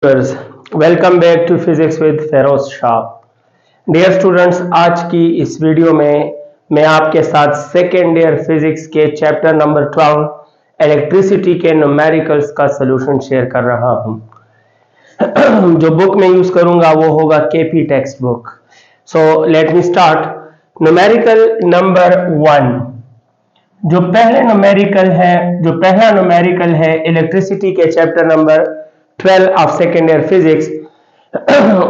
Welcome back to physics with Feroz Shah. Dear students, आज की इस वीडियो में मैं आपके साथ सेकेंड ईयर फिजिक्स के चैप्टर नंबर 12 इलेक्ट्रिसिटी के न्यूमेरिकल्स का सॉल्यूशन शेयर कर रहा हूं। जो बुक मैं यूज करूंगा वो होगा केपी टेक्स्ट बुक। सो लेट मी स्टार्ट। न्यूमेरिकल नंबर 1, जो पहला न्यूमेरिकल है इलेक्ट्रिसिटी के chapter number 12 of second year physics.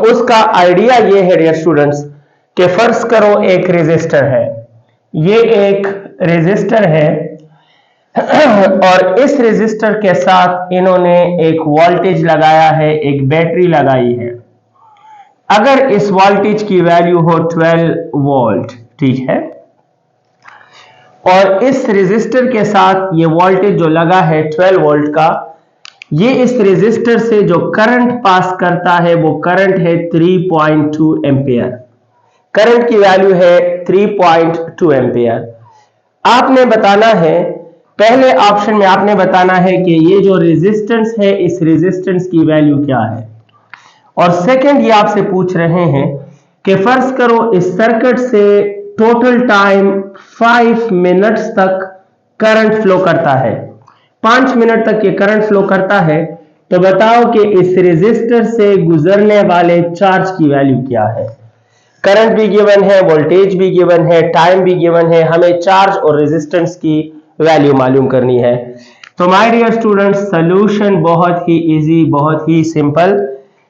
उसका आइडिया ये है डियर स्टूडेंट्स कि फर्ज करो एक रेजिस्टर है, ये एक रेजिस्टर है और इस रेजिस्टर के साथ इन्होंने एक वोल्टेज लगाया है, एक बैटरी लगाई है। अगर इस वोल्टेज की वैल्यू हो 12 वोल्ट, ठीक है, और इस रेजिस्टर के साथ ये वोल्टेज जो लगा है 12 वोल्ट का, ये इस रेजिस्टर से जो करंट पास करता है वो करंट है 3.2 एम्पियर। करंट की वैल्यू है 3.2 एम्पियर। आपने बताना है, पहले ऑप्शन में आपने बताना है कि ये जो रेजिस्टेंस है इस रेजिस्टेंस की वैल्यू क्या है, और सेकंड ये आपसे पूछ रहे हैं कि फर्ज करो इस सर्किट से टोटल टाइम 5 मिनट्स तक करंट फ्लो करता है, 5 मिनट तक ये करंट फ्लो करता है, तो बताओ कि इस रेजिस्टर से गुजरने वाले चार्ज की वैल्यू क्या है। करंट भी गिवन है, वोल्टेज भी गिवन है, टाइम भी गिवन है, हमें चार्ज और रेजिस्टेंस की वैल्यू मालूम करनी है। तो माय डियर स्टूडेंट्स, सॉल्यूशन बहुत ही इजी, बहुत ही सिंपल।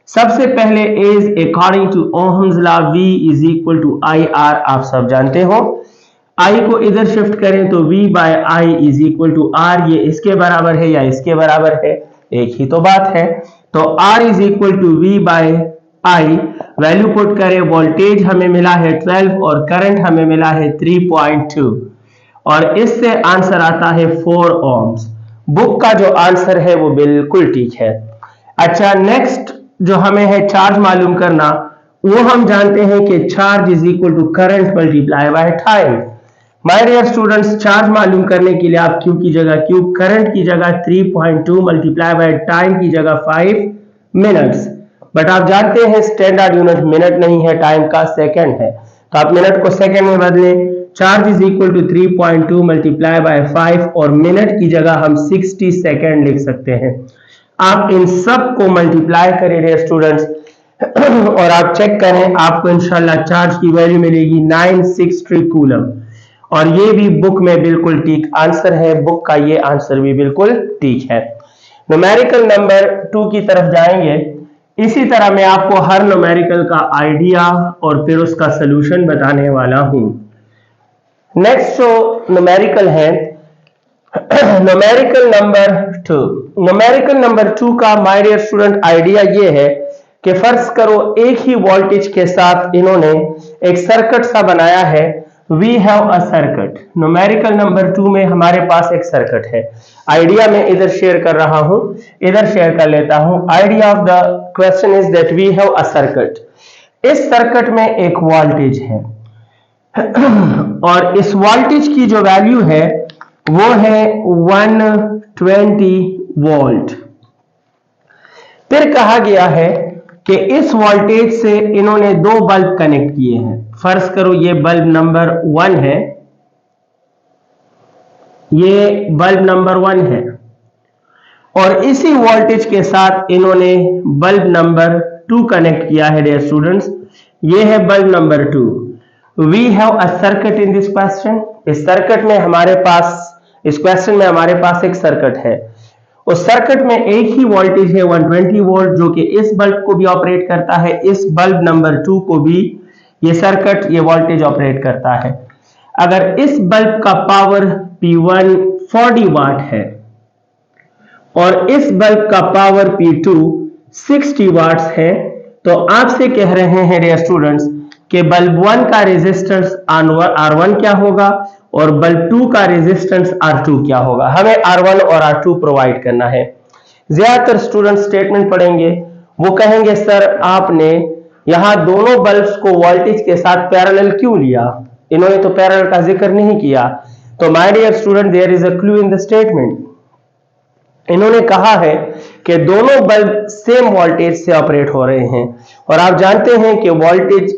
सबसे पहले is according to Ohm's law V is equal to I R, आप सब जानते हो। I को इधर शिफ्ट करें तो V by I is equal to R, ये इसके बराबर है या इसके बराबर है, एक ही तो बात है। तो R is equal to V by I, value put करें, वोल्टेज हमें मिला है 12 और करंट हमें मिला है 3.2, और इससे आंसर आता है 4 ohms। बुक का जो आंसर है वो बिल्कुल ठीक है। अच्छा, नेक्स्ट जो हमें है चार्ज मालूम करना, वो हम जानते हैं कि charge is equal to current multiply by time. My dear students, charge मालूम करने के लिए आप Q की जगह Q, करंट की जगह 3.2 मल्टीप्लाई बाय टाइम की जगह 5 मिनट्स, बट आप जानते हैं स्टैंडर्ड यूनिट मिनट नहीं है, टाइम का सेकंड है, तो आप मिनट को सेकंड में बदलें। Charge is equal to 3.2 multiply by 5, और मिनट की जगह हम 60 सेकंड लिख सकते हैं। आप इन सब को मल्टीप्लाई करें डियर स्टूडेंट्स और आप चेक करें, आपको इंशाल्लाह चार्ज की वैल्यू मिलेगी 963 कूलम, और ये भी बुक में बिल्कुल ठीक आंसर है, बुक का ये आंसर भी बिल्कुल ठीक है। न्यूमेरिकल नंबर 2 की तरफ जाएंगे। इसी तरह मैं आपको हर न्यूमेरिकल का आइडिया और फिर उसका सलूशन बताने वाला हूं। नेक्स्ट जो न्यूमेरिकल है न्यूमेरिकल नंबर 2। न्यूमेरिकल नंबर 2 का माय डियर स्टूडेंट आइडिया ये है कि फर्ज करो एक ही वोल्टेज के साथ इन्होंने एक सर्किट सा बनाया है। We have a circuit. Numerical number 2 में हमारे पास एक सर्किट है। आइडिया मैं इधर शेयर कर रहा हूं, इधर शेयर कर लेता हूं। Idea of the question is that we have a circuit. इस सर्किट में एक वोल्टेज है और इस वोल्टेज की जो वैल्यू है वो है 120 वोल्ट। फिर कहा गया है कि इस वोल्टेज से इन्होंने दो बल्ब कनेक्ट किए हैं। फर्ज करो ये बल्ब नंबर 1 है, ये बल्ब नंबर 1 है, और इसी वोल्टेज के साथ इन्होंने बल्ब नंबर 2 कनेक्ट किया है डियर स्टूडेंट्स। ये है bulb number 2। We have a circuit in this question. इस सर्किट में हमारे पास, इस क्वेश्चन में हमारे पास एक सर्किट है। उस सर्किट में एक ही वोल्टेज है 120 वोल्ट, जो कि इस बल्ब को भी ऑपरेट करता है, इस बल्ब नंबर 2 को भी ये सर्किट, ये वोल्टेज ऑपरेट करता है। अगर इस बल्ब का पावर P1 40 वाट है और इस बल्ब का पावर P2 60 वाट्स है, तो आपसे कह रहे हैं डियर स्टूडेंट्स कि बल्ब 1 का रेजिस्टेंस R1 क्या होगा और बल्ब 2 का रेजिस्टेंस R2 क्या होगा। हमें R1 और R2 प्रोवाइड करना है। ज्यादातर स्टूडेंट स्टेटमेंट पढ़ेंगे, वो कहेंगे सर आपने यहां दोनों बल्ब्स को वोल्टेज के साथ पैरेलल क्यों लिया, इन्होंने तो पैरेलल का जिक्र नहीं किया। तो my dear student, there is a clue in the statement. इन्होंने कहा है कि कि दोनों बल्ब सेम वोल्टेज से ऑपरेट हो रहे हैं, और आप जानते हैं कि वोल्टेज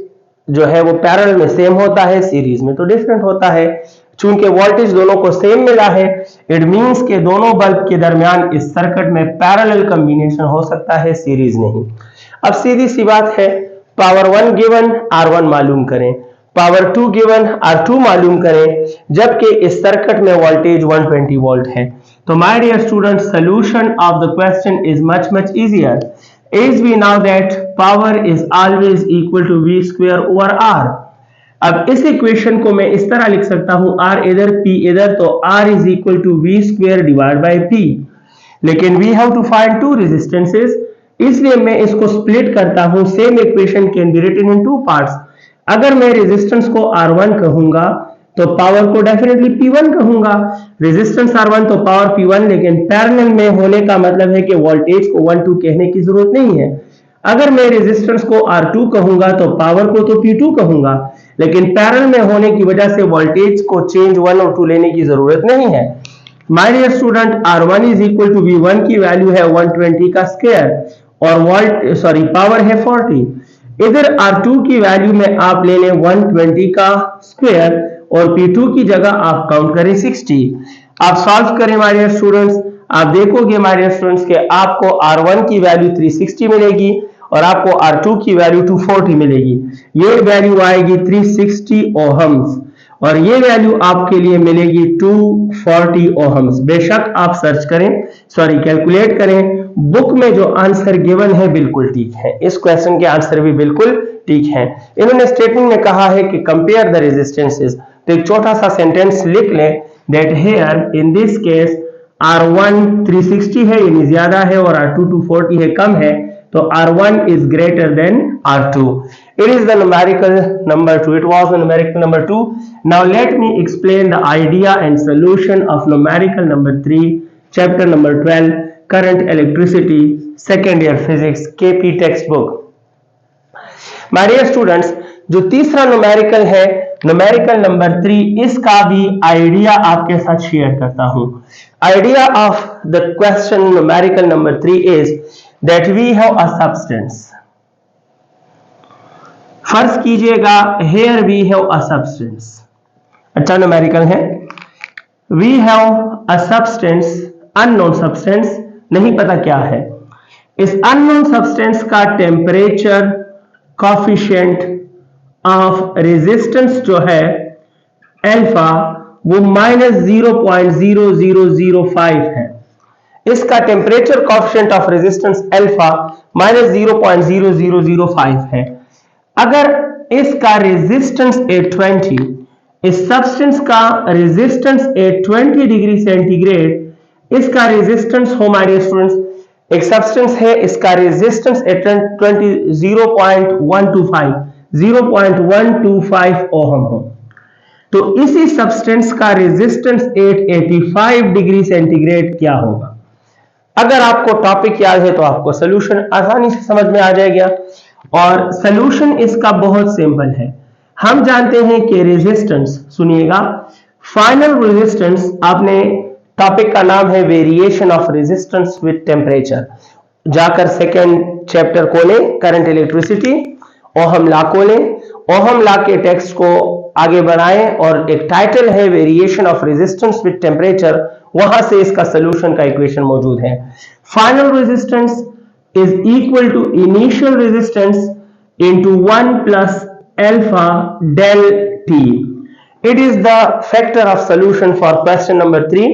जो है वो पैरेलल में सेम होता है, सीरीज में तो डिफरेंट होता है। चूंकि वोल्टेज दोनों को सेम मिला है, इट मींस के दोनों बल्ब के दरमियान इस सर्किट में पैरेलल कॉम्बिनेशन हो सकता है, सीरीज नहीं। अब सीधी सी बात है, पावर 1 गिवन R1 मालूम करें, पावर 2 गिवन R2 मालूम करें, जबकि इस सर्किट में वोल्टेज 120 वोल्ट है। तो my dear students, solution of the question is much easier as we know that power is always equal to v square over r। अब इस इक्वेशन को मैं इस तरह लिख सकता हूं, r इधर p इधर, तो r is equal to v square divided by p। लेकिन we have to find two resistances, इसलिए मैं इसको स्प्लिट करता हूं। Same equation can be written in two parts. अगर मैं रेजिस्टेंस को R1 कहूंगा तो पावर को डेफिनेटली P1 कहूंगा। रेजिस्टेंस R1 तो पावर P1, लेकिन पैरेलल में होने का मतलब है कि वोल्टेज को 1 2 कहने की जरूरत नहीं है। अगर मैं रेजिस्टेंस को R2 कहूंगा तो पावर को तो P2 कहूंगा, लेकिन पैरेलल में होने की वजह से वोल्टेज को चेंज 1 और 2 लेने की जरूरत नहीं है। My dear student, R1 is equal to V1 की वैल्यू है 120 का स्क्वायर और पावर है 40। इधर R2 की वैल्यू में आप ले लें 120 का स्क्वायर और P2 की जगह आप काउंट करें 60। आप सॉल्व करें माय डियर स्टूडेंट्स, आप देखोगे माय डियर स्टूडेंट्स कि आपको R1 की वैल्यू 360 मिलेगी और आपको R2 की वैल्यू 240 मिलेगी। ये वैल्यू आएगी 360 ओहम्स और ये वैल्यू आपके लिए मिलेगी 240 ओहम्स। बेशक आप सर्च करें, कैलकुलेट करें, बुक में जो आंसर गिवन है बिल्कुल ठीक है, इस क्वेश्चन के आंसर भी बिल्कुल ठीक है। इन्होंने स्टेटमेंट में कहा है कि कंपेयर द रेजिस्टेंसेस, तो एक छोटा सा सेंटेंस लिख लें, that here in this case R1 360 है यानी ज्यादा है और R2 240 है कम है, तो R1 is greater than R2। It is the numerical number 2. It was the numerical number 2. Now let me explain the idea and solution of numerical number 3, chapter number 12, current electricity, second year physics, KP textbook। My dear students, जो तीसरा numerical है, numerical number 3, इसका भी idea आपके साथ share करता हूं। Idea of the question numerical number 3 is that we have a substance. फर्ज कीजिएगा here we have a substance, अच्छा न्यूमेरिकल है। We have a substance, unknown substance, नहीं पता क्या है। इस अननोन सब्सटेंस का टेम्परेचर कोफिशिएंट ऑफ रेजिस्टेंस जो है अल्फा वो -0.0005 है। इसका temperature coefficient of resistance alpha -0.0005 है। अगर इसका रेजिस्टेंस 820, इस सब्सटेंस का रेजिस्टेंस 820 डिग्री सेंटीग्रेड, इसका रेजिस्टेंस हो हमारे स्टूडेंट्स, एक सब्सटेंस है इसका रेजिस्टेंस 0.125 ओहम हो, तो इसी सब्सटेंस का रेजिस्टेंस 885 डिग्री सेंटीग्रेड क्या होगा। अगर आपको टॉपिक याद है तो आपको सॉल्यूशन आसानी से समझ में आ जाएगा, और सॉल्यूशन इसका बहुत सिंपल है। हम जानते हैं कि रेजिस्टेंस, सुनिएगा, फाइनल रेजिस्टेंस, आपने टॉपिक का नाम है variation of resistance with temperature, जाकर सेकेंड चैप्टर को लें, करंट इलेक्ट्रिसिटी, ओहम लॉ को लें, ओहम लॉ के टेक्स्ट को आगे बढ़ाएं और एक टाइटल है variation of resistance with temperature, वहां से इसका सॉल्यूशन का इक्वेशन मौजूद है। Final resistance is equal to initial resistance into 1 plus alpha del t. It is the factor of solution for question number 3.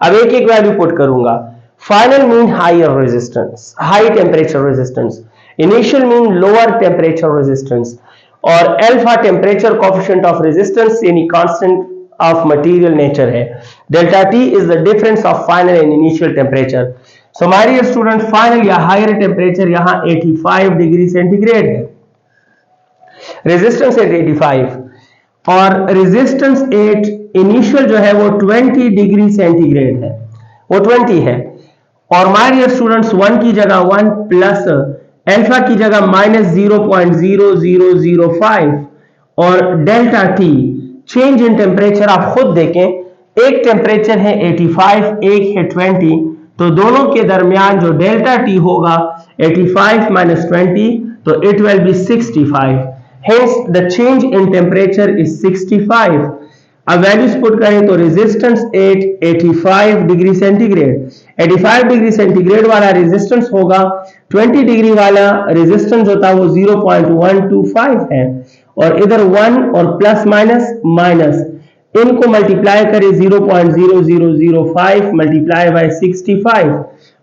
अब एक एक वैल्यू पुट करूंगा। Final mean higher resistance, high temperature resistance, initial mean lower temperature resistance, और alpha temperature coefficient of resistance यानी constant of material nature है। Delta T is the difference of final and initial temperature. So my dear student, final या higher temperature यहां 85 degree centigrade है, resistance 885 और resistance 8 initial जो है वो 20 degree centigrade है, वो 20 है। और माय डियर स्टूडेंट्स, 1 की जगह 1 प्लस अल्फा की जगह -0.0005 और delta T change in temperature आप खुद देखें, एक टेम्परेचर है 85, एक है 20, तो दोनों के दरमियान जो डेल्टा टी होगा 85 माइनस 20, तो it will be 65। Hence the change in temperature is 65। अब वैल्यूज पुट करें तो resistance 85 degree centigrade, 85 degree centigrade वाला रेजिस्टेंस होगा, 20 डिग्री वाला रेजिस्टेंस होता है वो 0.125 है, और इधर 1 और प्लस माइनस माइनस इनको मल्टीप्लाई करें 0.0005 multiply by 65।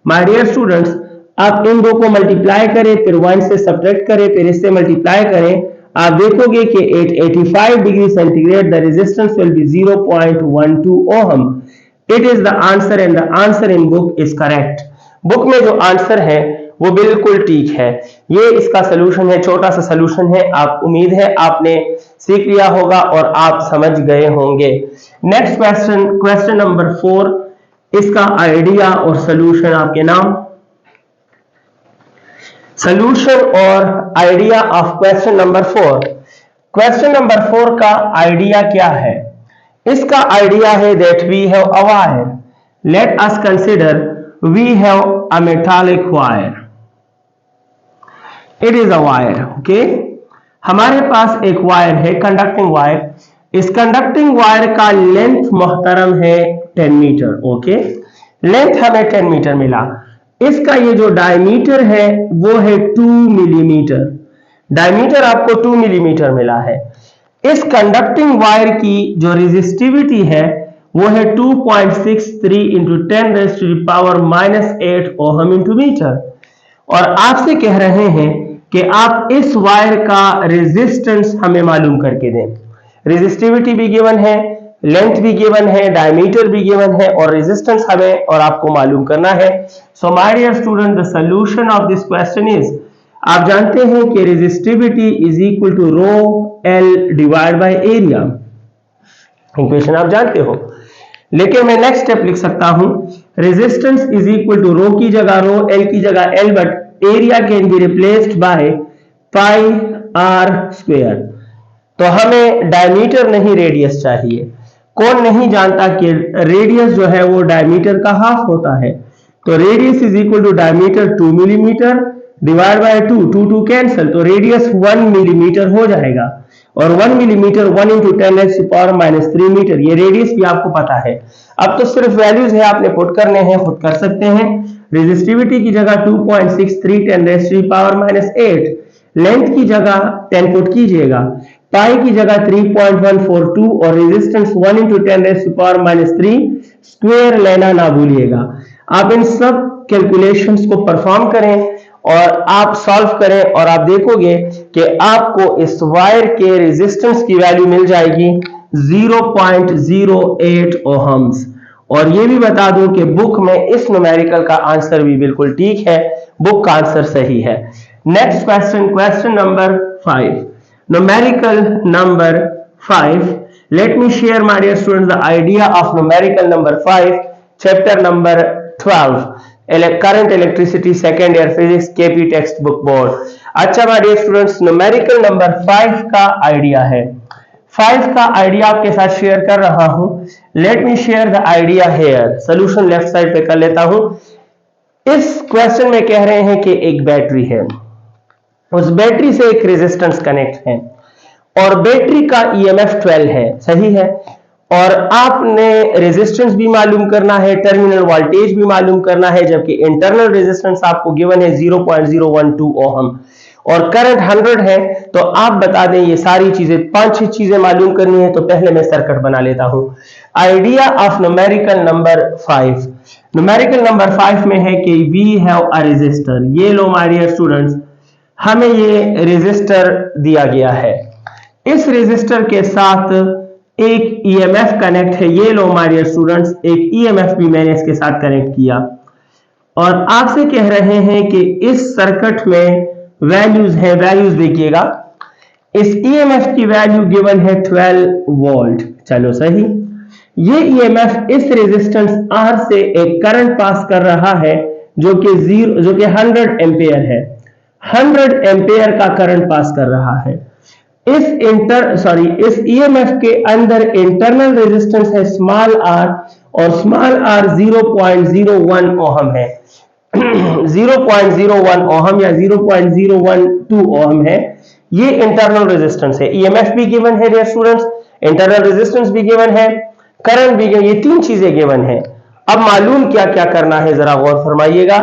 My dear students, आप इन दो को मल्टीप्लाई करें, फिर 1 से सब्ट्रैक्ट करें, फिर इससे मल्टीप्लाई करें, आप देखोगे कि 85 degree centigrade the resistance will be 0.12 ohm. It is the answer and the answer in book is correct. Book में जो आंसर है वो बिल्कुल ठीक है। ये इसका सोल्यूशन है, छोटा सा सोल्यूशन है। आप उम्मीद है आपने सीख लिया होगा और आप समझ गए होंगे। नेक्स्ट क्वेश्चन, क्वेश्चन नंबर 4, इसका आइडिया और सोल्यूशन आपके नाम। सोल्यूशन और idea of question number 4। Question number 4 का आइडिया क्या है? इसका आइडिया है that we have a wire, let us consider we have a metallic wire, it is a wire, okay. हमारे पास एक वायर है, कंडक्टिंग वायर। इस कंडक्टिंग वायर का लेंथ मोहतरम है 10 मीटर, ओके। लेंथ हमें 10 मीटर मिला। इसका ये जो डायमीटर है वो है 2 मिलीमीटर। डायमीटर आपको 2 मिलीमीटर मिला है। इस कंडक्टिंग वायर की जो रेजिस्टिविटी है वो है 2.63 इंटू 10⁻⁻8 ओहम इंटू मीटर। और आपसे कह रहे हैं कि आप इस वायर का रेजिस्टेंस हमें मालूम करके दें। रेजिस्टिविटी भी गिवन है, लेंथ भी गिवन है, डायमीटर भी गिवन है, और रेजिस्टेंस हमें और आपको मालूम करना है। So my dear student, the solution of this question is, आप जानते हैं कि resistivity is equal to rho L divide by area. Equation आप जानते हो, लेकिन मैं नेक्स्ट स्टेप लिख सकता हूं, resistance is equal to rho की जगह रो, एल की जगह L, but area can be replaced by pi r square. तो हमें डायमीटर नहीं रेडियस चाहिए। कौन नहीं जानता कि रेडियस जो है वो डायमीटर का हाफ होता है। तो radius is equal to diameter 2 millimetre divide by 2 cancel, तो रेडियस 1 मिलीमीटर हो जाएगा। और 1 मिलीमीटर 1 इंटू 10⁻³ मीटर, ये रेडियस भी आपको पता है। अब तो सिर्फ वैल्यूज है, आपने पुट करने हैं, खुद कर सकते हैं। रेजिस्टिविटी की जगह 2.63 10⁻⁸, लेंथ की जगह 10 पुट कीजिएगा, पाई की जगह 3.142 और रेजिस्टेंस 1 इंटू 10⁻³ स्क्वायर लेना ना भूलिएगा। आप इन सब कैलकुलेशंस को परफॉर्म करें और आप सॉल्व करें, और आप देखोगे कि आपको इस वायर के रेजिस्टेंस की वैल्यू मिल जाएगी 0.08 ओहम्स। और ये भी बता दूं कि बुक में इस न्यूमेरिकल का आंसर भी बिल्कुल ठीक है, बुक का आंसर सही है। Next question, question number 5, numerical number 5। Let me share my dear students the idea of numerical number 5, chapter number 12, current electricity, second year physics, KP text book board. अच्छा my dear students, numerical number 5 का idea है। 5 का idea आपके साथ share कर रहा हूं। Let me share the idea here. Solution left side पे कर लेता हूं। इस क्वेश्चन में कह रहे हैं कि एक बैटरी है, उस बैटरी से एक रेजिस्टेंस कनेक्ट है और बैटरी का ईएमएफ 12 है, सही है। और आपने रेजिस्टेंस भी मालूम करना है, टर्मिनल वोल्टेज भी मालूम करना है, जबकि इंटरनल रेजिस्टेंस आपको गिवन है 0.012 ओहम और करंट 100 है। तो आप बता दें, ये सारी चीजें 5-6 चीजें मालूम करनी है। तो पहले मैं सर्किट बना लेता हूं। Idea of numerical number 5। Numerical number 5 में है कि वी हैव अ रेजिस्टर। ये लो माय डियर स्टूडेंट्स, हमें ये रेजिस्टर दिया गया है। इस रेजिस्टर के साथ एक ईएमएफ कनेक्ट है। ये लो माय डियर स्टूडेंट्स, एक ईएमएफ भी मैंने इसके साथ कनेक्ट किया और आपसे कह रहे हैं कि इस सर्किट में वैल्यूज है। वैल्यूज देखिएगा, इस ईएमएफ की वैल्यू गिवन है 12 वोल्ट। चलो सही। ये ईएमएफ इस रेजिस्टेंस R से एक करंट पास कर रहा है जो कि 100 एम्पियर है। 100 एम्पियर का करंट पास कर रहा है। इस ईएमएफ के अंदर इंटरनल रेजिस्टेंस है स्मॉल r और स्मॉल r 0.01 ओहम है। 0.01 ओहम या 0.012 ओहम है। ये इंटरनल रेजिस्टेंस है। ईएमएफ भी गिवन है डियर स्टूडेंट्स, इंटरनल रेजिस्टेंस भी गिवन है, करंट भी गिवन, ये तीन चीजें गिवन है। अब मालूम क्या क्या करना है जरा गौर फरमाइएगा।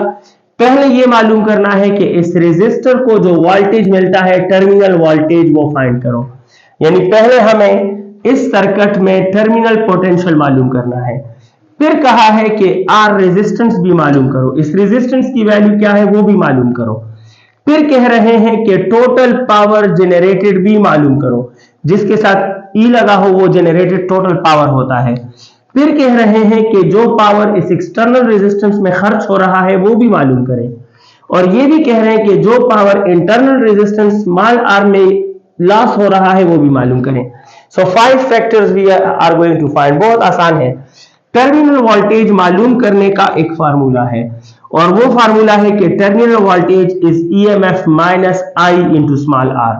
पहले ये मालूम करना है कि इस रेजिस्टर को जो वोल्टेज मिलता है टर्मिनल वोल्टेज वो फाइंड करो। यानी पहले हमें इस सर्किट में टर्मिनल पोटेंशियल मालूम करना है। फिर कहा है कि आर रेजिस्टेंस भी मालूम करो, इस रेजिस्टेंस की वैल्यू क्या है वो भी मालूम करो। फिर कह रहे हैं कि टोटल पावर जनरेटेड भी मालूम करो, जिसके साथ ई लगा हो वो जनरेटेड टोटल पावर होता है। फिर कह रहे हैं कि जो पावर इस एक्सटर्नल रेजिस्टेंस में खर्च हो रहा है वो भी मालूम करें। और ये भी कह रहे हैं कि जो power internal resistance small r में लॉस हो रहा है वो भी मालूम करें। So 5 factors we are going to find. बहुत आसान है। टर्मिनल वोल्टेज मालूम करने का एक फार्मूला है और वो फार्मूला है कि terminal voltage is EMF minus I into small r.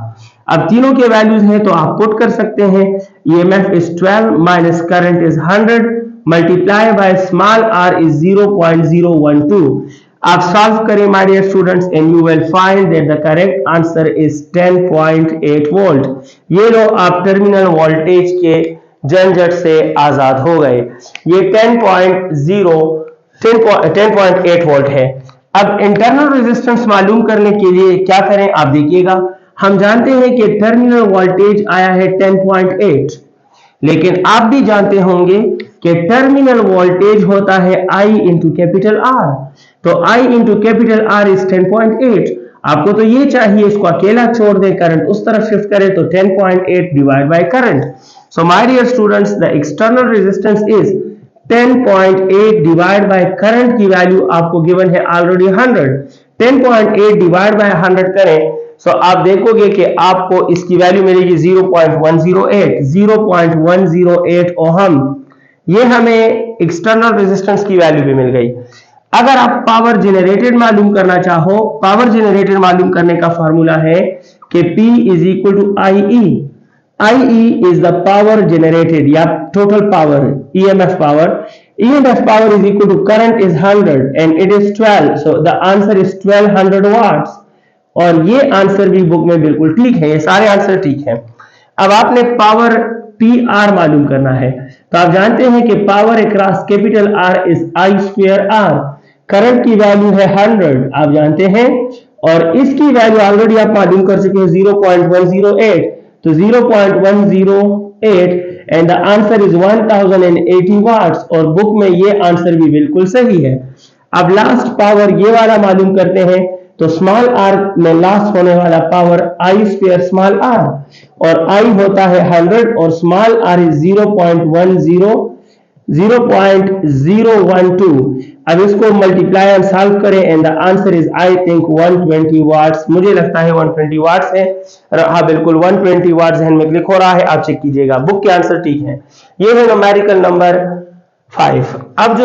अब तीनों के वैल्यूज हैं तो आप पुट कर सकते हैं। EMF is 12 minus current is 100 multiply by small r is 0.012। आप सॉल्व करें my dear students and you will find that the correct answer is 10.8 volt. ये लो आप टर्मिनल वोल्टेज के झंझट से आजाद हो गए। ये 10.8 वोल्ट है। अब इंटरनल रेजिस्टेंस मालूम करने के लिए क्या करें आप देखिएगा। हम जानते हैं कि टर्मिनल वोल्टेज आया है 10.8, लेकिन आप भी जानते होंगे कि टर्मिनल वोल्टेज होता है I इंटू कैपिटल आर। तो I into capital R is 10.8। आपको तो ये चाहिए इसको अकेला छोड़ दें, करंट उस तरफ शिफ्ट करें तो 10.8 divide by current. So my dear students the external resistance is 10.8 divide by current की वैल्यू आपको गिवन है ऑलरेडी 100। 10.8 डिवाइड बाय 100 करें सो आप देखोगे कि आपको इसकी वैल्यू मिलेगी 0.108 ओहम। ये हमें एक्सटर्नल रेजिस्टेंस की वैल्यू भी मिल गई। अगर आप पावर जनरेटेड मालूम करना चाहो, पावर जनरेटेड मालूम करने का फार्मूला है कि P is equal to IE। IE is the power generated या total power, EMF power. EMF power is equal to current is 100 and it is 12, so the answer is 1200 watts. और ये answer भी book में बिल्कुल ठीक है, ये सारे आंसर ठीक हैं। अब आपने पावर PR मालूम करना है। तो आप जानते हैं कि power across capital R is I²R। Current की वैल्यू है 100 आप जानते हैं, और इसकी वैल्यू ऑलरेडी आप मालूम कर चुके हैं 0.108। तो 0.108 and the answer is 1080 watts. और बुक में ये आंसर भी बिल्कुल सही है। अब लास्ट पावर ये वाला मालूम करते हैं। तो स्मॉल r में लॉस होने वाला पावर I² स्मॉल r, और I होता है 100 और स्मॉल r इज 0.012। अब इसको मल्टीप्लाई एंड सॉल्व करें and the answer is I think 120 watts. मुझे लगता है 120 वाट्स है। हाँ बिल्कुल 120 वाट्स जहन में क्लिक हो रहा है, आप चेक कीजिएगा, बुक के आंसर ठीक है। ये है न्यूमेरिकल नंबर 5। अब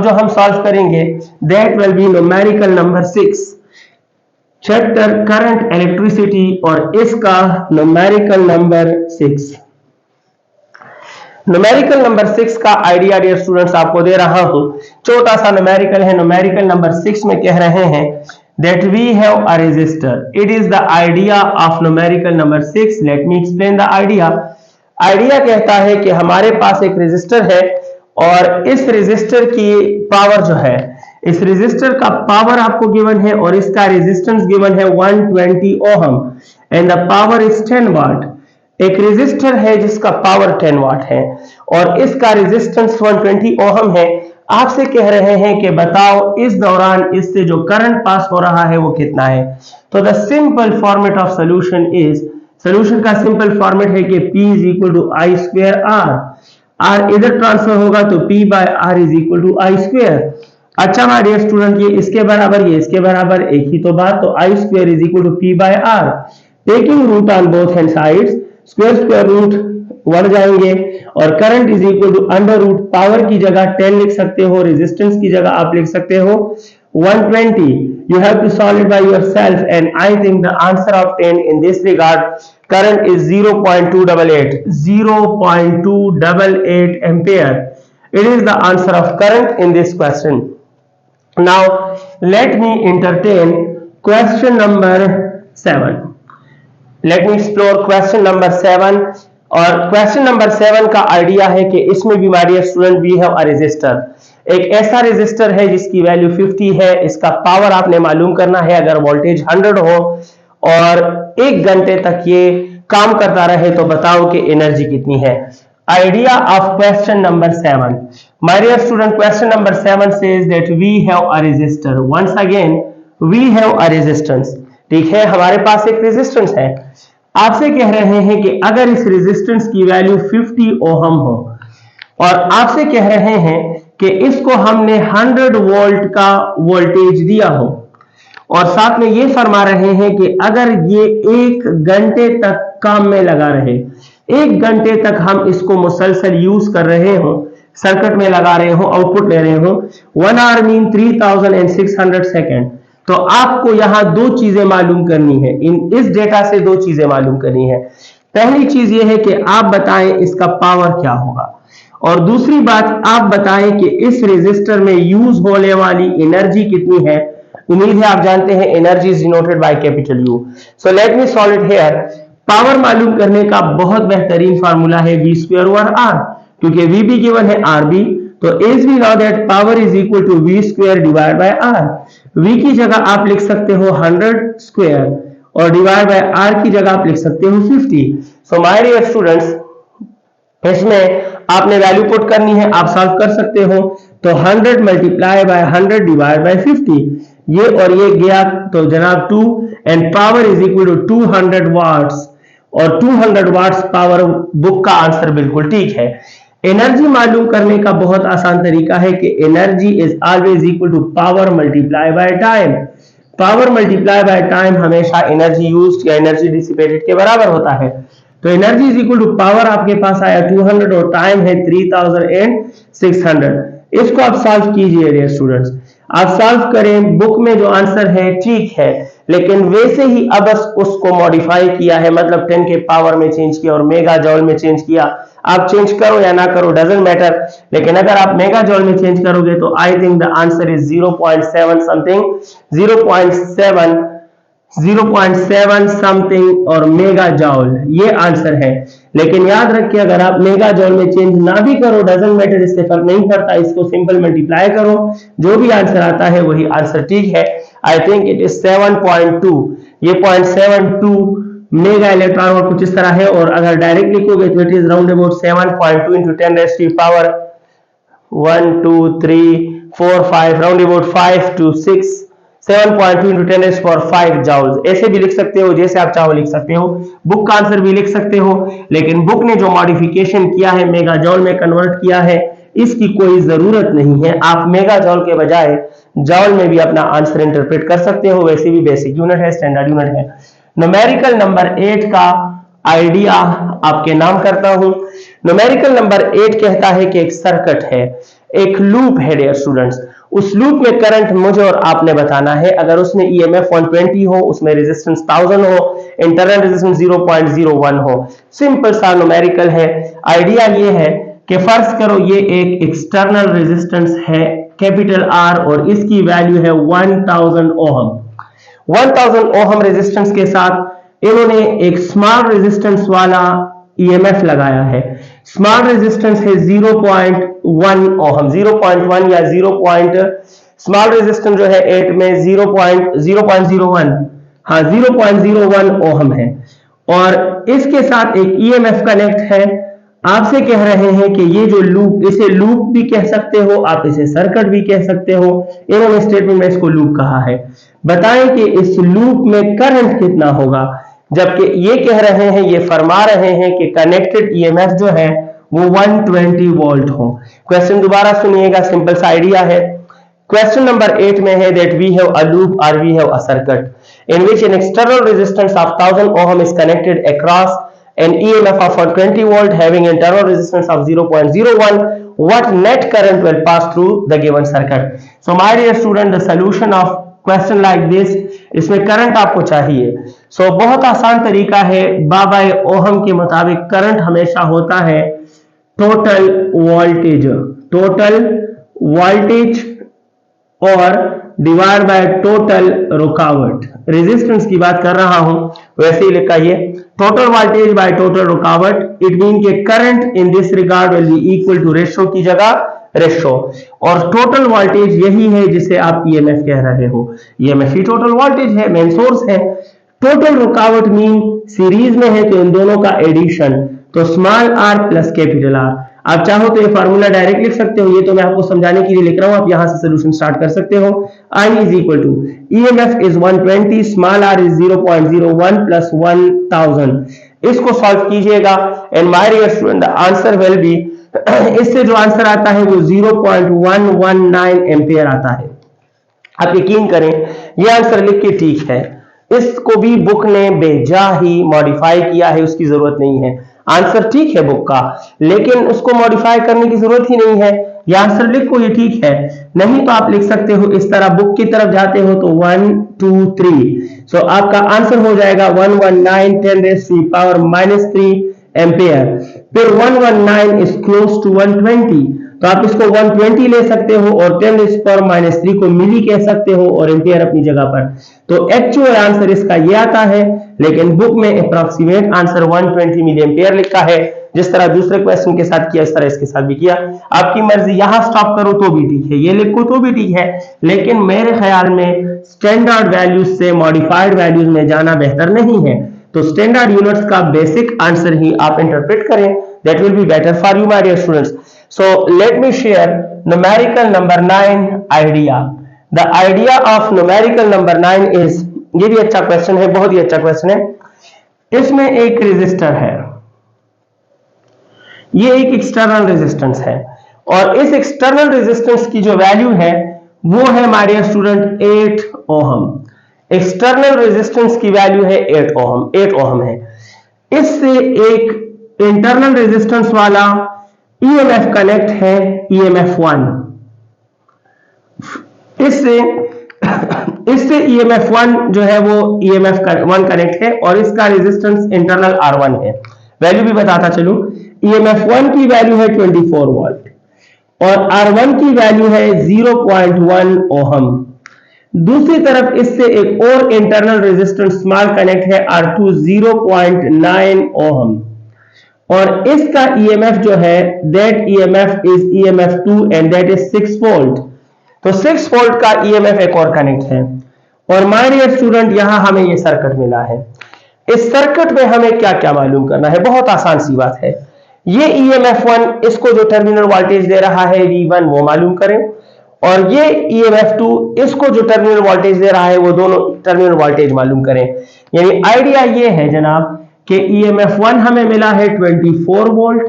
जो हम सॉल्व करेंगे that will B numerical number 6, chapter current electricity, और इसका न्यूमेरिकल नंबर 6। न्यूमेरिकल नंबर 6 का आइडिया डियर स्टूडेंट्स आपको दे रहा हूं। छोटा सा न्यूमेरिकल है। न्यूमेरिकल नंबर 6 में कह रहे हैं that we have a resistor. It is the idea of numerical number 6. Let me explain the idea. Idea कहता है कि हमारे पास एक रेजिस्टर है और इस रेजिस्टर की पावर जो है, इस रेजिस्टर का पावर आपको गिवन है और इसका रेजिस्टेंस गिवन है 120 ohm and the power is 10 वाट। एक रेजिस्टर है जिसका पावर 10 वाट है और इसका रेजिस्टेंस 120 ओहम है। आपसे कह रहे हैं कि बताओ इस दौरान इससे जो करंट पास हो रहा है वो कितना है। तो the simple format of solution is, solution का सिंपल फॉर्मेट है कि P is equal to I²R। R इधर ट्रांसफर होगा तो P by R is equal to I²। अच्छा माय डियर स्टूडेंट, ये इसके बराबर, ये इसके बराबर, एक ही तो बात। तो I² is equal to P by R। Taking root on both hand sides, square root बढ़ जाएंगे और current is equal to under root, power की जगह 10 लिख सकते हो, रेजिस्टेंस की जगह आप लिख सकते हो 120। You have to solve it by yourself and I think the answer of 10 in this regard, current is 0.288 ampere It is the answer of current in this question. Now let me entertain question number 7. Let me explore question number 7. और question number 7 का idea है कि इसमें भी my dear student we have a resistor, एक ऐसा resistor है जिसकी वैल्यू 50 है। इसका पावर आपने मालूम करना है। अगर वोल्टेज 100 हो और 1 घंटे तक ये काम करता रहे तो बताओ कि एनर्जी कितनी है। Idea of question number 7, my dear student, question number 7 says that we have a resistor. Once again we have a resistance, ठीक है, हमारे पास एक रेजिस्टेंस है। आपसे कह रहे हैं कि अगर इस रेजिस्टेंस की वैल्यू 50 ओहम हो और आपसे कह रहे हैं कि इसको हमने 100 वोल्ट का वोल्टेज दिया हो और साथ में ये फरमा रहे हैं कि अगर ये 1 घंटे तक काम में लगा रहे, 1 घंटे तक हम इसको मुसलसल यूज कर रहे हो, सर्किट में लगा रहे हो, आउटपुट ले रहे हो, 1 आवर मीन 3600 सेकेंड। तो आपको यहां 2 चीजें मालूम करनी है, इस डेटा से 2 चीजें मालूम करनी है। पहली चीज ये है कि आप बताएं इसका पावर क्या होगा और दूसरी बात आप बताएं कि इस रेजिस्टर में यूज होने वाली एनर्जी कितनी है। उम्मीद है आप जानते हैं energy is denoted by capital U. So let me solve it here. Power मालूम करने का बहुत बेहतरीन फार्मूला है v स्क्वायर ओवर r, क्योंकि v भी गिवन है r भी, तो as we know that power is equal to v square divide by r। v की जगह आप लिख सकते हो 100 स्क्वायर और डिवाइड बाय r की जगह आप लिख सकते हो 50। सो माय डियर स्टूडेंट्स, इसमें आपने वैल्यू पुट करनी है, आप सॉल्व कर सकते हो। तो 100 मल्टीप्लाई बाय 100 डिवाइड बाय 50, ये और ये गया तो जनाब 2 and power is equal to 200 watts और 200 वाट्स पावर बुक का आंसर बिल्कुल ठीक है। एनर्जी मालूम करने का बहुत आसान तरीका है कि energy is always equal to power multiply by time. Power multiply by time हमेशा एनर्जी यूज्ड या एनर्जी डिसिपेटेड के बराबर होता है। तो energy is equal to power आपके पास आया 200 और टाइम है 3600। इसको आप सॉल्व कीजिए डियर स्टूडेंट्स, आप सॉल्व करें। बुक में जो आंसर है ठीक है, लेकिन वैसे ही अब उसको मॉडिफाई किया है, मतलब 10 के पावर में चेंज किया और मेगा जॉल में चेंज किया। आप चेंज करो या ना करो डजंट मैटर, लेकिन अगर आप मेगा जॉल में चेंज करोगे तो I think the answer is 0.7 something, 0.7 something और मेगा जॉल ये आंसर है। लेकिन याद रखिए अगर आप मेगा जॉल में चेंज ना भी करो डजंट मैटर, इससे फर्क नहीं पड़ता, इसको सिंपल मल्टीप्लाई करो, जो भी आंसर आता है वही आंसर ठीक है। आई थिंक इट इज 7.2, ये 0.72 मेगा इलेक्ट्रॉन वोल्ट कुछ इस तरह है। और अगर डायरेक्ट लिखोगे तो it is round about 7.2 into 10 raised to power 1 2 3 4 5 round about 5 to 6 7.2 into 10 raised to power 5 joules. ऐसे भी लिख सकते हो, जैसे आप चाहो लिख सकते हो, बुक का आंसर भी लिख सकते हो, लेकिन बुक ने जो मॉडिफिकेशन किया है मेगा जॉल में कन्वर्ट किया है, इसकी कोई जरूरत नहीं है। आप मेगा जॉल के बजाय जॉल में भी अपना आंसर इंटरप्रेट कर सकते हो, वैसे भी बेसिक यूनिट है, स्टैंडर्ड यूनिट है। न्यूमेरिकल नंबर 8 का आइडिया आपके नाम करता हूं। न्यूमेरिकल नंबर 8 कहता है कि एक सर्किट है, एक लूप है डियर स्टूडेंट्स, उस लूप में करंट मुझे और आपने बताना है। अगर उसमें ईएमएफ 120 हो, उसमें रेजिस्टेंस 1000 हो, इंटरनल रेजिस्टेंस 0.01 हो, सिंपल सा न्यूमेरिकल है। आइडिया ये है कि फर्ज करो ये एक एक्सटर्नल रेजिस्टेंस है कैपिटल आर और इसकी वैल्यू है 1000 ओहम। 1000 ओहम रेजिस्टेंस के साथ इन्होंने एक स्मॉल रेजिस्टेंस वाला ईएमएफ लगाया है। स्मॉल रेजिस्टेंस है 0.1 ओहम, 0.1 या 0. स्मॉल रेजिस्टेंस जो है 8 में 0.01, हाँ 0.01 ओहम है और इसके साथ एक ईएमएफ कनेक्ट है। आपसे कह रहे हैं कि ये जो लूप, इसे लूप भी कह सकते हो, आप इसे सर्किट भी कह सकते हो, इन्होंने स्टेटमेंट में इसको लूप कहा है। बताएं कि इस लूप में करंट कितना होगा, जबकि ये कह रहे हैं, ये फरमा रहे हैं कि कनेक्टेड ईएमएफ जो है वो 120 वोल्ट हो। क्वेश्चन दोबारा सुनिएगा, सिंपल सा आइडिया है। क्वेश्चन नंबर 8 में है that we have a loop और we have a circuit in which an external resistance of 1000 ohm is connected across an EMF of 120 volt having internal resistance of 0.01, what net current will pass through the given circuit? So my dear student, the solution of question like this, इसमें current आपको चाहिए। So बहुत आसान तरीका है, बाबा ohm के मुताबिक current हमेशा होता है टोटल वोल्टेज, टोटल वोल्टेज और डिवाइड बाय टोटल रुकावट। रेजिस्टेंस की बात कर रहा हूं, वैसे ही लिखा ये टोटल वोल्टेज बाय टोटल रुकावट। इट मीन के current in this regard will be equal to ratio की जगह रेशो, और टोटल वोल्टेज यही है जिसे आप ईएमएफ कह रहे हो। ईएमएफ ही टोटल वोल्टेज है, मेन सोर्स है। टोटल रुकावट मीन सीरीज में है तो इन दोनों का एडिशन, तो small r plus capital R. आप चाहो तो ये फार्मूला डायरेक्ट लिख सकते हो, ये तो मैं आपको समझाने के लिए लिख रहा हूं, आप यहां से सोल्यूशन स्टार्ट कर सकते हो। I is equal to EMF is 120, small r is 0.01 plus 1000। इसको सॉल्व कीजिएगा and my dear student the answer will be, इससे जो आंसर आता है वो 0.119 एम्पियर आता है। आप यकीन करें ये आंसर लिख के ठीक है, इसको भी बुक ने बेजा ही मॉडिफाई किया है, उसकी जरूरत नहीं है। आंसर ठीक है बुक का, लेकिन उसको मॉडिफाई करने की जरूरत ही नहीं है। ये आंसर लिखो, ये ठीक है। नहीं तो आप लिख सकते हो इस तरह, बुक की तरफ जाते हो तो 1 2 3, सो आपका आंसर हो जाएगा 119 10⁻³ एम्पियर। फिर 119 इज क्लोज टू 120, तो आप इसको 120 ले सकते हो और 10⁻³ को मिली कह सकते हो और एम्पियर अपनी जगह पर। तो एक्चुअल आंसर इसका ये आता है, लेकिन बुक में अप्रॉक्सीमेट आंसर 120 मिली एम्पियर लिखा है। जिस तरह दूसरे क्वेश्चन के साथ किया इस तरह इसके साथ भी किया। आपकी मर्जी, यहां स्टॉप करो तो भी ठीक है, ये लिखो तो भी ठीक है, लेकिन मेरे ख्याल में स्टैंडर्ड वैल्यूज से मॉडिफाइड वैल्यूज में जाना बेहतर नहीं है। तो स्टैंडर्ड यूनिट्स का बेसिक आंसर ही आप इंटरप्रेट करें, that will be better for you my dear students. So let me share numerical number 9 idea. The idea of numerical number 9 is, ये भी अच्छा क्वेश्चन है, बहुत ही अच्छा क्वेश्चन है। इसमें एक रेजिस्टर है, ये एक एक्सटर्नल रेजिस्टेंस है, और इस एक्सटर्नल रेजिस्टेंस की जो वैल्यू है वो है my dear student 8 ohm. External resistance की वैल्यू है 8 ओहम है। इससे एक इंटरनल रेजिस्टेंस वाला EMF कनेक्ट है, EMF 1। इससे EMF 1 जो है वो EMF 1 कनेक्ट है, और इसका रेजिस्टेंस इंटरनल R1 है। वैल्यू भी बताता चलूं, EMF 1 की वैल्यू है 24 वोल्ट और R1 की वैल्यू है 0.1 ओहम। दूसरी तरफ इससे एक और इंटरनल रेजिस्टेंस स्मॉल कनेक्ट है, R2 0.9 ओहम, और इसका EMF जो है that EMF is EMF 2 and that is 6 volt. तो 6 वोल्ट का EMF एक और कनेक्ट है, और माय डियर स्टूडेंट यहां हमें ये सर्किट मिला है। इस सर्किट में हमें क्या क्या मालूम करना है, बहुत आसान सी बात है। ये EMF 1 इसको जो टर्मिनल वोल्टेज दे रहा है V1 वो मालूम करें, और ये EMF 2 इसको जो टर्मिनल वोल्टेज दे रहा है वो दोनों टर्मिनल वोल्टेज मालूम करें। यानी आइडिया ये है जनाब कि EMF 1 हमें मिला है 24 वोल्ट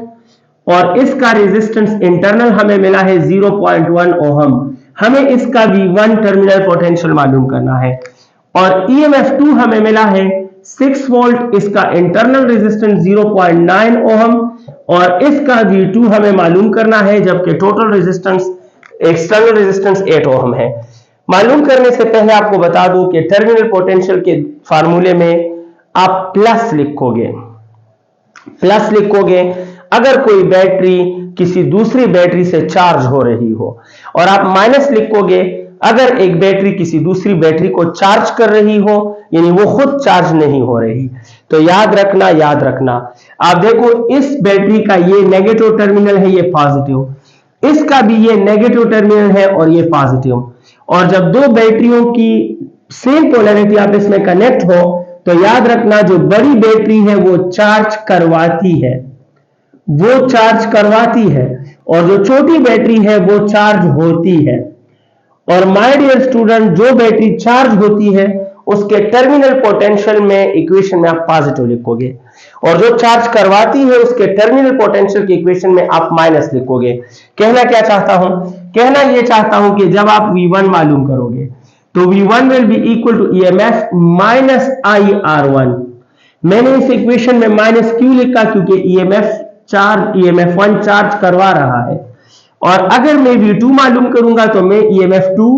और इसका रेजिस्टेंस इंटरनल हमें मिला है 0.1 ओहम। हमें इसका V1 टर्मिनल पोटेंशियल मालूम करना है, और EMF 2 हमें मिला है 6 वोल्ट, इसका इंटरनल रेजिस्टेंस 0.9 ओहम, और इसका V2 हमें मालूम करना है, जबकि total resistance external resistance 8 ohm है। मालूम करने से पहले आपको बता दूं कि टर्मिनल पोटेंशियल के फार्मूले में आप प्लस लिखोगे अगर कोई बैटरी किसी दूसरी बैटरी से चार्ज हो रही हो, और आप माइनस लिखोगे अगर एक बैटरी किसी दूसरी बैटरी को चार्ज कर रही हो, यानी वो खुद चार्ज नहीं हो रही। तो याद रखना आप देखो इस बैटरी का ये नेगेटिव टर्मिनल है, ये पॉजिटिव, इसका भी ये नेगेटिव टर्मिनल है और ये पॉजिटिव। और जब दो बैटरियों की सेम पोलैरिटी आप इसमें कनेक्ट हो तो याद रखना जो बड़ी बैटरी है वो चार्ज करवाती है और जो छोटी बैटरी है वो चार्ज होती है। और माय डियर स्टूडेंट जो बैटरी चार्ज होती है उसके टर्मिनल पोटेंशियल में इक्वेशन में आप पॉजिटिव लिखोगे, और जो चार्ज करवाती है उसके टर्मिनल पोटेंशियल की इक्वेशन में आप माइनस लिखोगे। कहना क्या चाहता हूं, कहना यह चाहता हूं कि जब आप V1 मालूम करोगे तो V1 will be equal to EMF minus IR1। मैंने इस इक्वेशन में माइनस क्यों लिखा, क्योंकि EMF 1 चार्ज करवा रहा है, और अगर मैं V2 मालूम करूंगा तो मैं EMF 2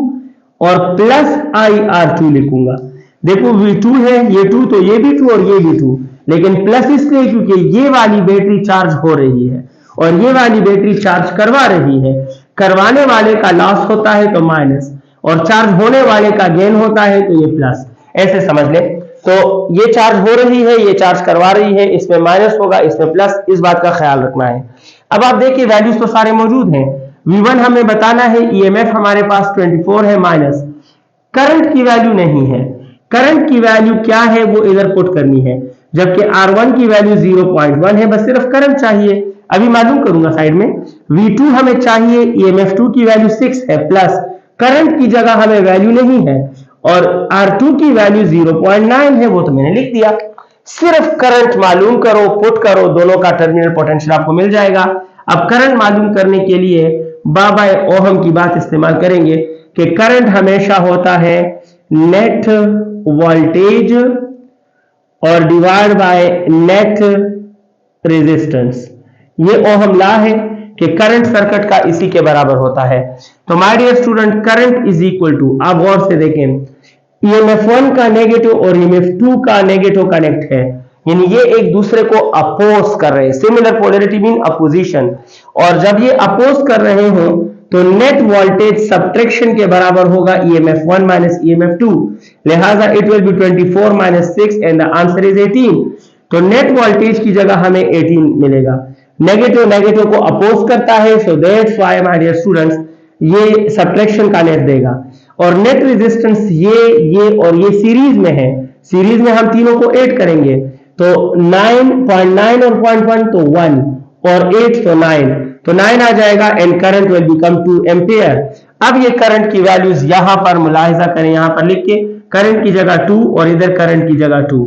और प्लस IR2 लिखूंगा। देखो V2 है, ये 2 तो ये भी 2 और ये भी 2, लेकिन प्लस इसलिए क्योंकि ये वाली बैटरी चार्ज हो रही है और ये वाली बैटरी चार्ज करवा रही है। करवाने वाले का लॉस होता है तो माइनस, और चार्ज होने वाले का गेन होता है तो ये प्लस, ऐसे समझ ले। तो ये चार्ज हो रही है, ये चार्ज करवा रही है, इसमें माइनस होगा, इसमें प्लस, इस बात का ख्याल रखना है। अब आप देखिए वैल्यूज तो सारे मौजूद हैं। V1 हमें बताना है, EMF हमारे पास 24 है माइनस, करंट की वैल्यू नहीं है, करंट की वैल्यू क्या है वो इधर पुट करनी है, जबकि R1 की वैल्यू 0.1 है, बस सिर्फ करंट चाहिए, अभी मालूम करूंगा साइड में। V2 हमें चाहिए, EMF2 की वैल्यू 6 है प्लस, करंट की जगह हमें वैल्यू नहीं है, और R2 की वैल्यू 0.9 है, वो तो मैंने लिख दिया। सिर्फ करंट मालूम करो, पुट करो, दोनों का टर्मिनल पोटेंशियल आपको मिल जाएगा। अब करंट मालूम करने के लिए बाय ओहम की बात इस्तेमाल करेंगे कि करंट हमेशा होता है नेट वोल्टेज और डिवाइड बाय नेट रेजिस्टेंस। ये ओहम लॉ है कि करंट सर्किट का इसी के बराबर होता है। तो my dear student, current is equal to, आप गौर से देखें, EMF1 का नेगेटिव और EMF2 का नेगेटिव कनेक्ट है, यानी ये एक दूसरे को अपोज कर रहे हैं, सिमिलर पोलैरिटी मीन अपोजिशन, और जब ये अपोज कर रहे हो तो नेट वोल्टेज सब्ट्रैक्शन के बराबर होगा EMF1 माइनस EMF2, लिहाजा it will be 24 minus 6 and the answer is 18। तो नेट वोल्टेज की जगह हमें 18 मिलेगा, नेगेटिव नेगेटिव को अपोज करता है, so that's why my dear students ये सब्ट्रैक्शन का नेट देगा। और नेट रेजिस्टेंस ये और ये सीरीज में है, सीरीज में हम तीनों को ऐड करेंगे तो 9.9 और 0.1 तो 1 और 8 तो 9, तो 9 आ जाएगा and current will become 2 ampere. अब ये करंट की वैल्यूज यहां पर मुलाहिजा करें, यहां पर लिख के करंट की जगह 2 और इधर करंट की जगह 2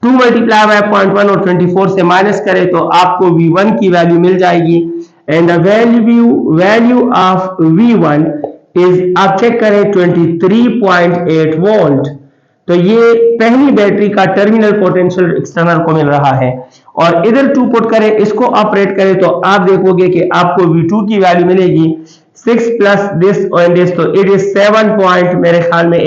मल्टीप्लाई बाय 0.1 और 24 से माइनस करें तो आपको V1 की वैल्यू मिल जाएगी, and the value of V1 is, आप चेक करें 23.8 वोल्ट। तो ये पहली बैटरी का टर्मिनल पोटेंशियल एक्सटर्नल को मिल रहा है, और इधर 2 पुट करें, इसको ऑपरेट करें तो आप देखोगे कि आपको V2 की वैल्यू मिलेगी 6 प्लस दिस और दिस, तो इट इज 7 मेरे ख्याल में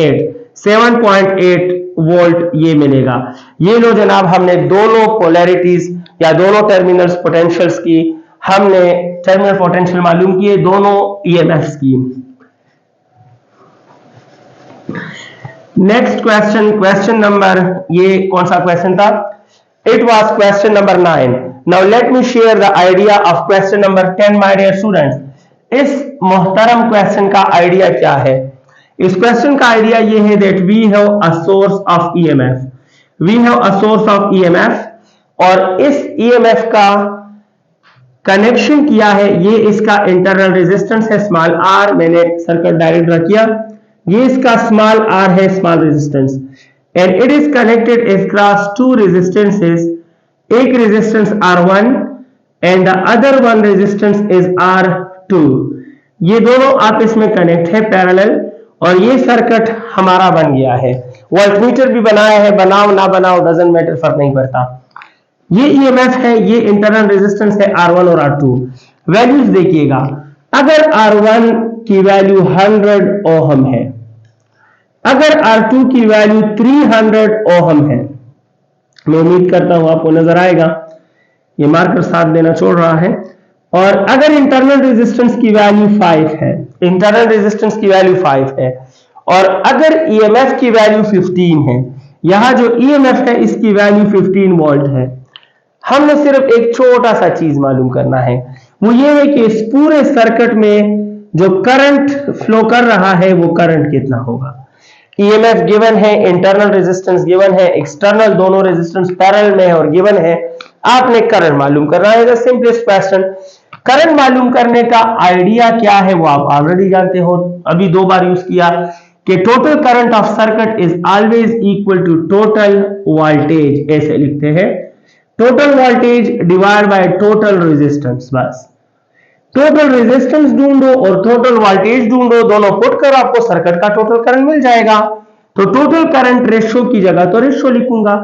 7.8 वोल्ट ये मिलेगा। ये लो जनाब, हमने दोनों पोलैरिटीज या दोनों टर्मिनल्स पोटेंशियल्स की हमने टर्मिनल पोटेंशियल मालूम किए, दोनों EMFs की। नेक्स्ट क्वेश्चन, क्वेश्चन नंबर, ये कौन सा क्वेश्चन था? It was question number 9। Now let me share the idea of question number 10 my dear students. इस मोहतरम क्वेश्चन का आइडिया क्या है? इस क्वेश्चन का आइडिया ये है that we have a source of EMF, we have a source of EMF, और इस EMF का कनेक्शन किया है, ये इसका इंटरनल रेजिस्टेंस है स्मॉल r, मैंने सर्किट डायरेक्ट ड्रा किया, ये इसका स्मॉल r है, small resistance, and it is connected across 2 resistances, एक resistance R1 and the other one resistance is R2। ये दोनों आपस में कनेक्ट है पैरेलल, और ये सर्किट हमारा बन गया है। वोल्टमीटर भी बनाया है, बनाओ ना बनाओ डजंट मैटर, फर्क नहीं पड़ता। ये EMF है, ये इंटरनल रेजिस्टेंस है R1 और R2। वैल्यूज देखिएगा, अगर R1 की वैल्यू 100 ओहम है, अगर R2 की वैल्यू 300 ओहम है, मैं उम्मीद करता हूं आपको नजर आएगा, ये मार्कर साथ देना छोड़ रहा है, और अगर इंटरनल रेजिस्टेंस की वैल्यू 5 है, इंटरनल रेजिस्टेंस की वैल्यू 5 है, और अगर EMF की वैल्यू 15 है, यहां जो EMF है इसकी वैल्यू 15 वोल्ट है, हमने सिर्फ एक छोटा सा चीज मालूम करना है, वो ये है कि इस पूरे सर्किट में जो करंट फ्लो कर रहा है वो करंट कितना होगा। EMF गिवन है, इंटरनल रेजिस्टेंस गिवन है, एक्सटर्नल दोनों रेजिस्टेंस पैरेलल में है और गिवन है, आपने करंट मालूम करना है। The simplest question. करंट मालूम करने का आइडिया क्या है वो आप ऑलरेडी जानते हो, अभी 2 बार यूज किया कि total current of circuit is always equal to total voltage, ऐसे लिखते हैं, total voltage divide by total resistance. बस टोटल रेजिस्टेंस ढूंढो और टोटल वोल्टेज ढूंढो, दोनों पुट कर आपको सर्किट का टोटल करंट मिल जाएगा। तो टोटल करंट रेशियो की जगह तो रेशियो लिखूंगा,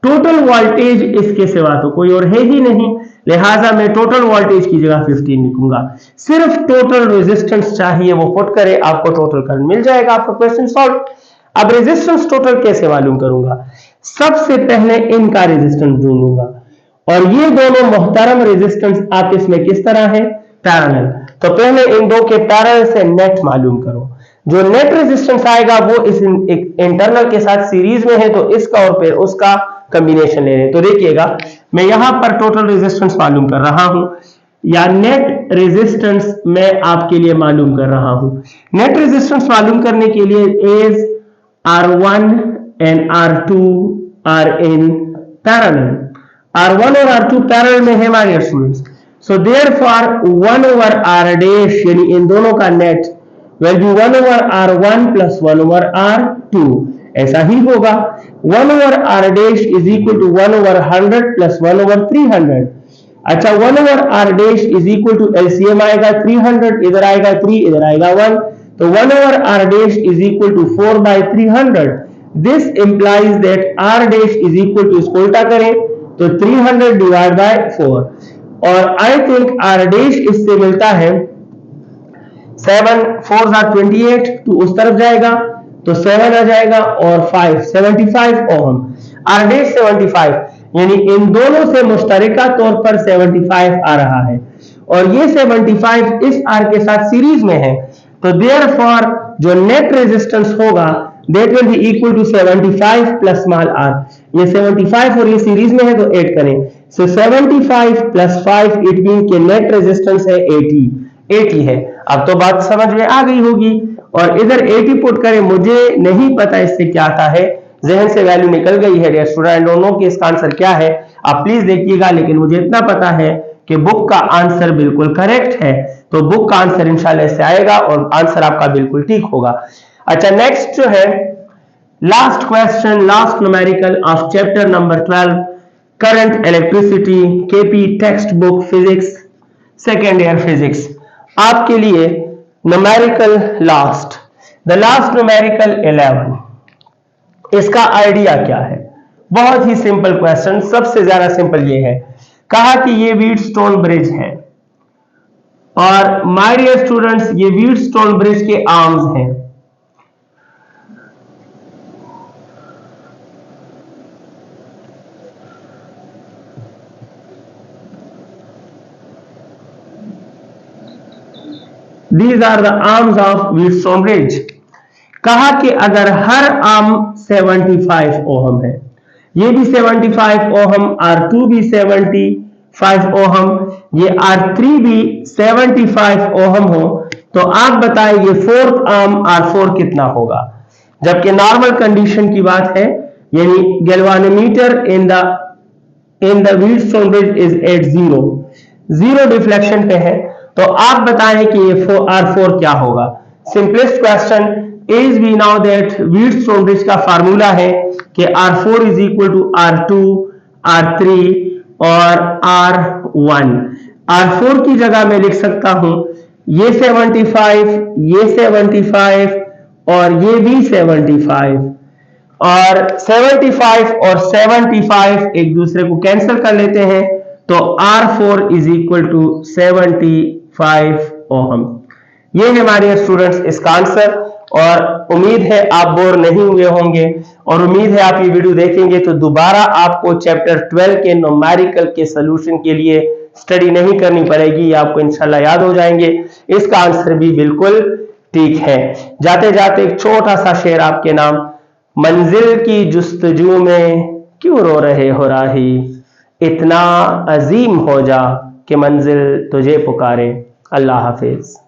टोटल वोल्टेज इसके सिवा तो कोई और है ही नहीं, लिहाजा मैं टोटल वोल्टेज की जगह 15 लिखूंगा। सिर्फ टोटल रेजिस्टेंस चाहिए, वो पुट करे, आपको टोटल करंट मिल जाएगा, आपका क्वेश्चन सॉल्व। अब रेजिस्टेंस टोटल कैसे मालूम करूंगा? सबसे पहले इनका रेजिस्टेंस ढूंढूंगा, और ये दोनों मोहतरम रेजिस्टेंस आपस में किस तरह है? पैरेलल। तो पहले इन दो के पैरेलल से नेट मालूम करो। जो नेट रेजिस्टेंस आएगा वो इस इंटरनल के साथ सीरीज में है, तो इसका और फिर उसका कॉम्बिनेशन ले रहे हैं। तो देखिएगा मैं यहां पर टोटल रेजिस्टेंस मालूम कर रहा हूं, या नेट रेजिस्टेंस मैं आपके लिए मालूम कर रहा हूं। नेट रेजिस्टेंस मालूम करने के लिए as R1 and R2 are in parallel, R1 और R2 पैरेलल में है हमारे students. So therefore 1 over R dash यानी इन दोनों का net will be 1 over R1 plus 1 over R2, ऐसा ही होगा। 1 over R dash is equal to 1 over 100 plus 1 over 300। अच्छा 1 over R dash is equal to LCM आएगा 300, इधर आएगा 3, इधर आएगा 1, तो 1 over R dash is equal to 4 by 300। This implies that R dash is equal to, इसको उल्टा करें तो 300 divided by 4, और I think R dash इससे मिलता है 7 4 28, तो उस तरफ जाएगा तो 7 आ जाएगा और 5 75 ओम। R डैश 75 यानी इन दोनों से मुश्तरका तौर पर 75 आ रहा है, और ये 75 इस R के साथ सीरीज में है, तो देयरफॉर जो नेट रेजिस्टेंस होगा that will be equal to 75 plus small r। ये 75 और ये सीरीज में है तो ऐड करें, सो 75 प्लस 5 इट मीन के नेट रेजिस्टेंस है 80 है। अब तो बात समझ में आ गई होगी, और इधर 80 पुट करें, मुझे नहीं पता इससे क्या आता है, जहन से वैल्यू निकल गई है dear student, I don't know कि इसका आंसर क्या है, आप प्लीज देखिएगा, लेकिन मुझे इतना पता है कि बुक का आंसर बिल्कुल करेक्ट है, तो बुक का आंसर इंशाल्लाह इससे आएगा और आंसर आपका बिल्कुल ठीक होगा। अच्छा नेक्स्ट जो है last question, last numerical of chapter number 12 current electricity, KP text book physics, second year physics. आपके लिए numerical last, the last numerical 11। इसका आइडिया क्या है? बहुत ही सिंपल क्वेश्चन, सबसे ज्यादा सिंपल ये है, कहा कि ये व्हीटस्टोन ब्रिज है, और माय डियर स्टूडेंट्स ये व्हीटस्टोन ब्रिज के आर्म्स हैं। These are the arms of Wheatstone Bridge। कहा कि अगर हर आर्म 75 ओहम है, ये भी 75 ओहम, R2 भी 75 ओहम, ये R3 भी 75 ओहम हो, तो आप बताएं ये फोर्थ आर्म R4 कितना होगा? जबकि नॉर्मल कंडीशन की बात है, यानी galvanometer in the Wheatstone bridge is at zero deflection पे है, तो आप बताएं कि ये R4 क्या होगा? Simplest question is we now that Wheatstone bridge का फार्मूला है कि R4 is equal to R2 R3 और R1। R4 की जगह मैं लिख सकता हूं ये 75, ये 75 और ये भी 75, और 75 और 75 एक दूसरे को कैंसिल कर लेते हैं, तो R4 is equal to 75 ohm. ये है हमारे स्टूडेंट्स इसका आंसर, और उम्मीद है आप बोर नहीं हुए होंगे, और उम्मीद है आप ये वीडियो देखेंगे तो दोबारा आपको चैप्टर 12 के न्यूमेरिकल के सॉल्यूशन के लिए स्टडी नहीं करनी पड़ेगी, आपको इंशाल्लाह याद हो जाएंगे। इसका आंसर भी बिल्कुल ठीक है। जाते जाते एक छोटा सा शेर आपके नाम, मंजिल की जुस्तजू में क्यों रो रहे हो राही, इतना अजीम हो जा कि मंजिल तुझे पुकारे। अल्लाह हाफिज।